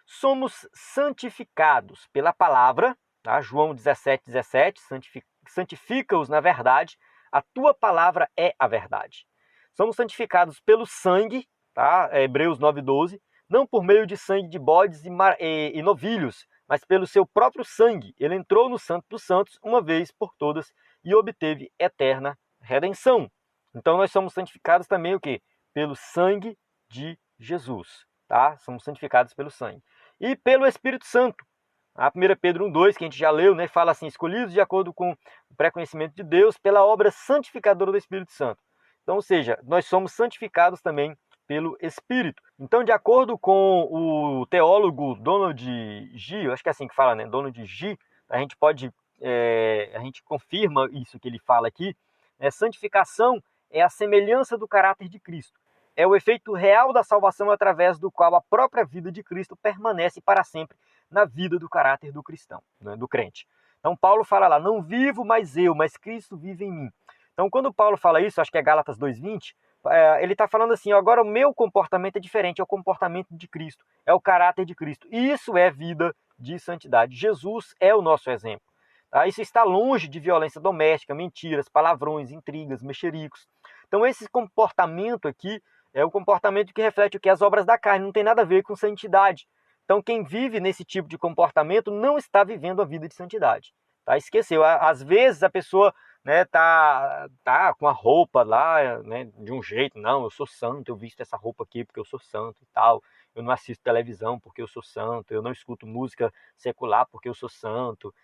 Somos santificados pela palavra, tá? João 17:17, santifica-os na verdade, a tua palavra é a verdade. Somos santificados pelo sangue, tá? Hebreus 9:12, não por meio de sangue de bodes e novilhos, mas pelo seu próprio sangue. Ele entrou no Santo dos Santos uma vez por todas e obteve eterna redenção. Então nós somos santificados também o quê? Pelo sangue de Jesus, tá? Somos santificados pelo sangue. E pelo Espírito Santo. A 1 Pedro 1:2, que a gente já leu, né, fala assim, escolhidos de acordo com o pré-conhecimento de Deus pela obra santificadora do Espírito Santo. Então, ou seja, nós somos santificados também pelo Espírito. Então, de acordo com o teólogo Donald G, eu acho que é assim que fala, né, Donald G, a gente confirma isso que ele fala aqui, santificação é a semelhança do caráter de Cristo. É o efeito real da salvação através do qual a própria vida de Cristo permanece para sempre na vida do caráter do cristão, né, do crente. Então Paulo fala lá, não vivo mais eu, mas Cristo vive em mim. Então quando Paulo fala isso, acho que é Gálatas 2:20, ele está falando assim, agora o meu comportamento é diferente, é o comportamento de Cristo, é o caráter de Cristo. E isso é vida de santidade. Jesus é o nosso exemplo. Tá? Isso está longe de violência doméstica, mentiras, palavrões, intrigas, mexericos. Então esse comportamento aqui é o comportamento que reflete o que? As obras da carne, não tem nada a ver com santidade. Então quem vive nesse tipo de comportamento não está vivendo a vida de santidade. Tá? Esqueceu. Às vezes a pessoa, né, tá com a roupa lá, né, de um jeito, não, eu sou santo, eu visto essa roupa aqui porque eu sou santo e tal. Eu não assisto televisão porque eu sou santo, eu não escuto música secular porque eu sou santo.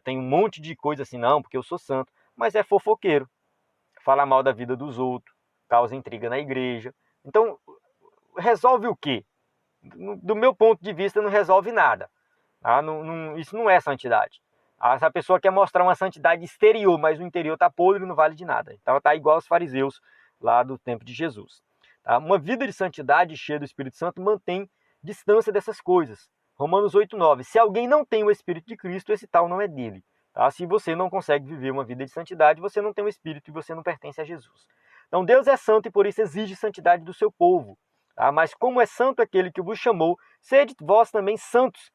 Tem um monte de coisa assim, não, porque eu sou santo. Mas é fofoqueiro, fala mal da vida dos outros, causa intriga na igreja. Então, resolve o quê? Do meu ponto de vista, não resolve nada. Tá? Isso não é santidade. Se a pessoa quer mostrar uma santidade exterior, mas o interior está podre, não vale de nada. Então está igual aos fariseus lá do tempo de Jesus. Tá? Uma vida de santidade cheia do Espírito Santo mantém distância dessas coisas. Romanos 8:9. Se alguém não tem o Espírito de Cristo, esse tal não é dele. Tá? Se você não consegue viver uma vida de santidade, você não tem o Espírito e você não pertence a Jesus. Então Deus é santo e por isso exige santidade do seu povo. Tá? Mas como é santo aquele que vos chamou, sede vós também santos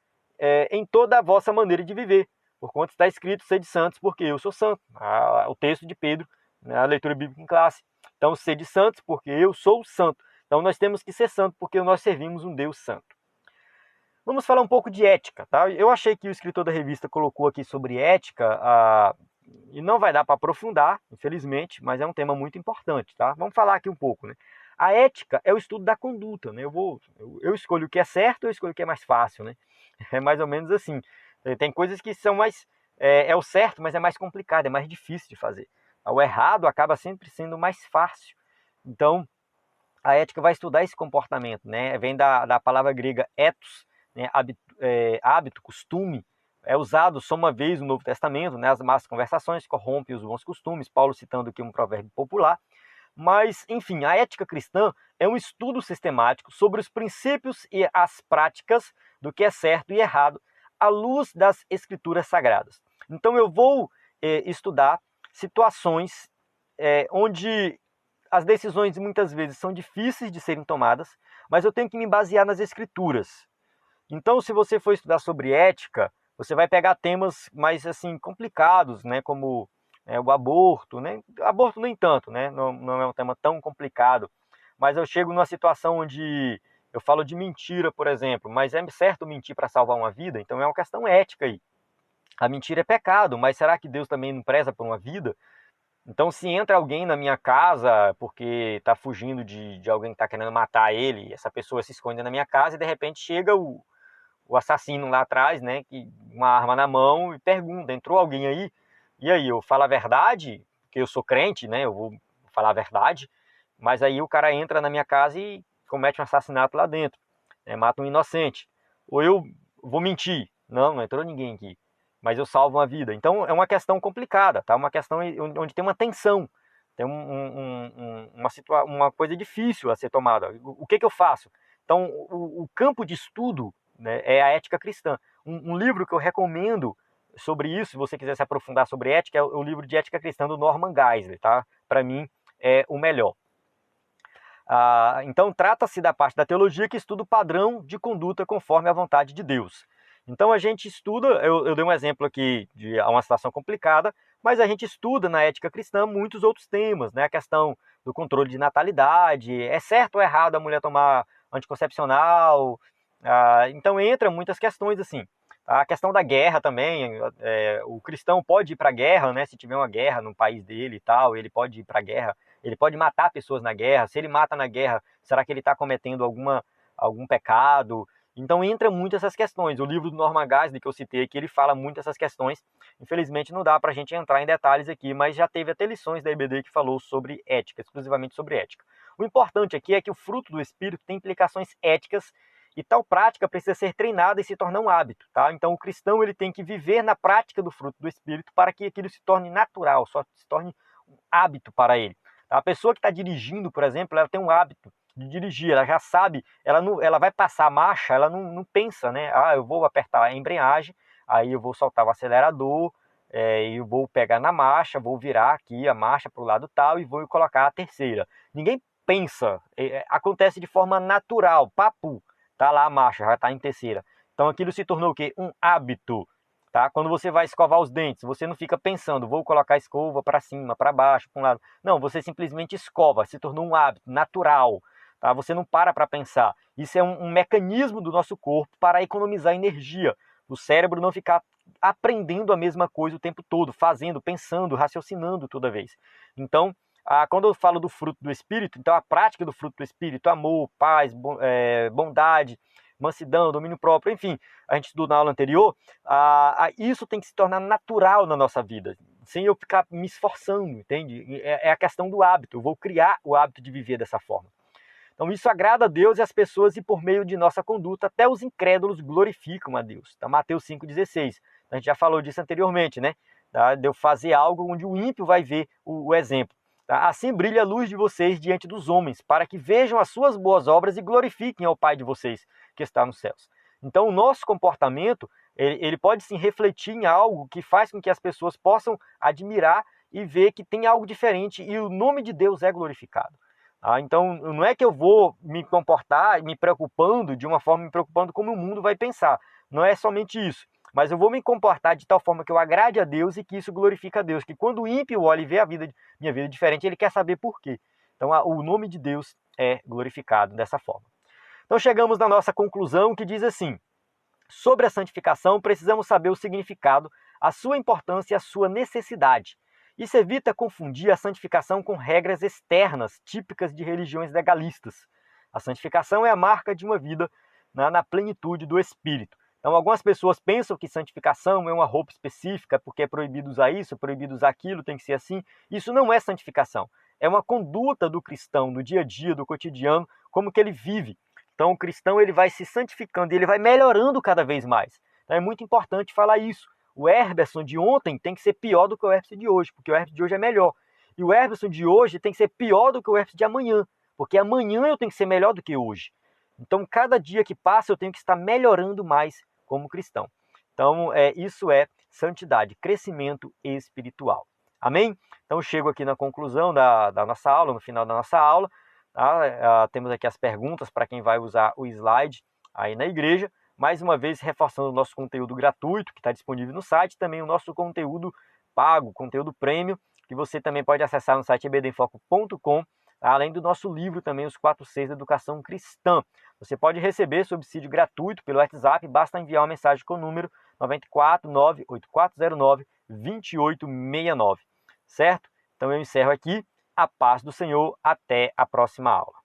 em toda a vossa maneira de viver. Porquanto está escrito, sede santos, porque eu sou santo. O texto de Pedro, a leitura bíblica em classe. Então, sede santos, porque eu sou santo. Então, nós temos que ser santos, porque nós servimos um Deus santo. Vamos falar um pouco de ética, tá? Eu achei que o escritor da revista colocou aqui sobre ética, e não vai dar para aprofundar, infelizmente, mas é um tema muito importante, tá? Vamos falar aqui um pouco, né? A ética é o estudo da conduta, né? Eu escolho o que é certo, eu escolho o que é mais fácil, né? É mais ou menos assim. Tem coisas que são mais é o certo, mas é mais complicado, é mais difícil de fazer. O errado acaba sempre sendo mais fácil. Então, a ética vai estudar esse comportamento, né? Vem da palavra grega ethos, né? Hábito, costume, é usado só uma vez no Novo Testamento, né? As más conversações corrompem os bons costumes, Paulo citando aqui um provérbio popular. Mas, enfim, a ética cristã é um estudo sistemático sobre os princípios e as práticas do que é certo e errado à luz das escrituras sagradas. Então eu vou estudar situações onde as decisões muitas vezes são difíceis de serem tomadas, mas eu tenho que me basear nas escrituras. Então, se você for estudar sobre ética, você vai pegar temas mais assim complicados, né, como o aborto, né? Aborto nem tanto, né? Não é um tema tão complicado, mas eu chego numa situação onde eu falo de mentira, por exemplo, mas é certo mentir para salvar uma vida? Então é uma questão ética aí. A mentira é pecado, mas será que Deus também não preza por uma vida? Então, se entra alguém na minha casa porque está fugindo de alguém que está querendo matar ele, essa pessoa se esconde na minha casa e de repente chega o assassino lá atrás, né, que uma arma na mão e pergunta: entrou alguém aí? E aí, eu falo a verdade, porque eu sou crente, né, eu vou falar a verdade, mas aí o cara entra na minha casa e comete um assassinato lá dentro, né, mata um inocente. Ou eu vou mentir: não entrou ninguém aqui, mas eu salvo uma vida. Então é uma questão complicada, tá? Uma questão onde tem uma tensão, tem uma coisa difícil a ser tomada. O que eu faço? Então o campo de estudo, né, é a ética cristã. Um livro que eu recomendo sobre isso, se você quiser se aprofundar sobre ética, é o livro de Ética Cristã do Norman Geisler, tá? Para mim é o melhor. Então trata-se da parte da teologia que estuda o padrão de conduta conforme a vontade de Deus. Então a gente estuda, eu dei um exemplo aqui de uma situação complicada, mas a gente estuda na ética cristã muitos outros temas, né? A questão do controle de natalidade, é certo ou errado a mulher tomar anticoncepcional? Então entra muitas questões assim. A questão da guerra também, o cristão pode ir para a guerra, né? Se tiver uma guerra no país dele e tal, ele pode ir para a guerra, ele pode matar pessoas na guerra. Se ele mata na guerra, será que ele está cometendo algum pecado? Então entra muito essas questões. O livro do Norman Geisler que eu citei aqui, ele fala muito essas questões. Infelizmente não dá para a gente entrar em detalhes aqui, mas já teve até lições da IBD que falou sobre ética, exclusivamente sobre ética. O importante aqui é que o fruto do Espírito tem implicações éticas e tal prática precisa ser treinada e se tornar um hábito, tá? Então o cristão ele tem que viver na prática do fruto do Espírito para que aquilo se torne natural, só se torne um hábito para ele. A pessoa que está dirigindo, por exemplo, ela tem um hábito de dirigir, ela já sabe, ela vai passar a marcha, ela não pensa, né? Eu vou apertar a embreagem, aí eu vou soltar o acelerador, eu vou pegar na marcha, vou virar aqui a marcha para o lado tal e vou colocar a terceira. Ninguém pensa, acontece de forma natural, papo, tá lá a marcha, já está em terceira. Então aquilo se tornou o quê? Um hábito. Tá? Quando você vai escovar os dentes, você não fica pensando, vou colocar a escova para cima, para baixo, para um lado. Não, você simplesmente escova, se tornou um hábito natural. Tá? Você não para pensar. Isso é um mecanismo do nosso corpo para economizar energia. O cérebro não ficar aprendendo a mesma coisa o tempo todo, fazendo, pensando, raciocinando toda vez. Então, quando eu falo do fruto do Espírito, então a prática do fruto do Espírito, amor, paz, bondade, mansidão, domínio próprio, enfim, a gente estudou na aula anterior, isso tem que se tornar natural na nossa vida, sem eu ficar me esforçando, entende? É a questão do hábito, eu vou criar o hábito de viver dessa forma. Então isso agrada a Deus e as pessoas, e por meio de nossa conduta, até os incrédulos glorificam a Deus. Tá? Mateus 5,16. A gente já falou disso anteriormente, né? Tá? De eu fazer algo onde o ímpio vai ver o exemplo. Tá? Assim brilha a luz de vocês diante dos homens, para que vejam as suas boas obras e glorifiquem ao Pai de vocês, que está nos céus. Então o nosso comportamento, ele pode sim refletir em algo que faz com que as pessoas possam admirar e ver que tem algo diferente e o nome de Deus é glorificado. Então não é que eu vou me comportar me preocupando como o mundo vai pensar. Não é somente isso. Mas eu vou me comportar de tal forma que eu agrade a Deus e que isso glorifique a Deus. Que quando o ímpio olha e vê minha vida diferente, ele quer saber por quê. Então o nome de Deus é glorificado dessa forma. Então chegamos na nossa conclusão que diz assim: sobre a santificação precisamos saber o significado, a sua importância e a sua necessidade. Isso evita confundir a santificação com regras externas, típicas de religiões legalistas. A santificação é a marca de uma vida na plenitude do Espírito. Então, algumas pessoas pensam que santificação é uma roupa específica, porque é proibido usar isso, é proibido usar aquilo, tem que ser assim. Isso não é santificação. É uma conduta do cristão, do dia a dia, do cotidiano, como que ele vive. Então, o cristão ele vai se santificando e ele vai melhorando cada vez mais. Então, é muito importante falar isso. O Herberson de ontem tem que ser pior do que o Herberson de hoje, porque o Herberson de hoje é melhor. E o Herberson de hoje tem que ser pior do que o Herberson de amanhã, porque amanhã eu tenho que ser melhor do que hoje. Então, cada dia que passa, eu tenho que estar melhorando mais como cristão. Então, isso é santidade, crescimento espiritual. Amém? Então, chego aqui na conclusão da nossa aula, no final da nossa aula. Tá? Temos aqui as perguntas para quem vai usar o slide aí na igreja. Mais uma vez, reforçando o nosso conteúdo gratuito, que está disponível no site, também o nosso conteúdo pago, conteúdo premium, que você também pode acessar no site ebdenfoco.com, além do nosso livro também, Os 4 Cs da Educação Cristã. Você pode receber subsídio gratuito pelo WhatsApp, basta enviar uma mensagem com o número 949-8409-2869, certo? Então eu encerro aqui. A paz do Senhor, até a próxima aula.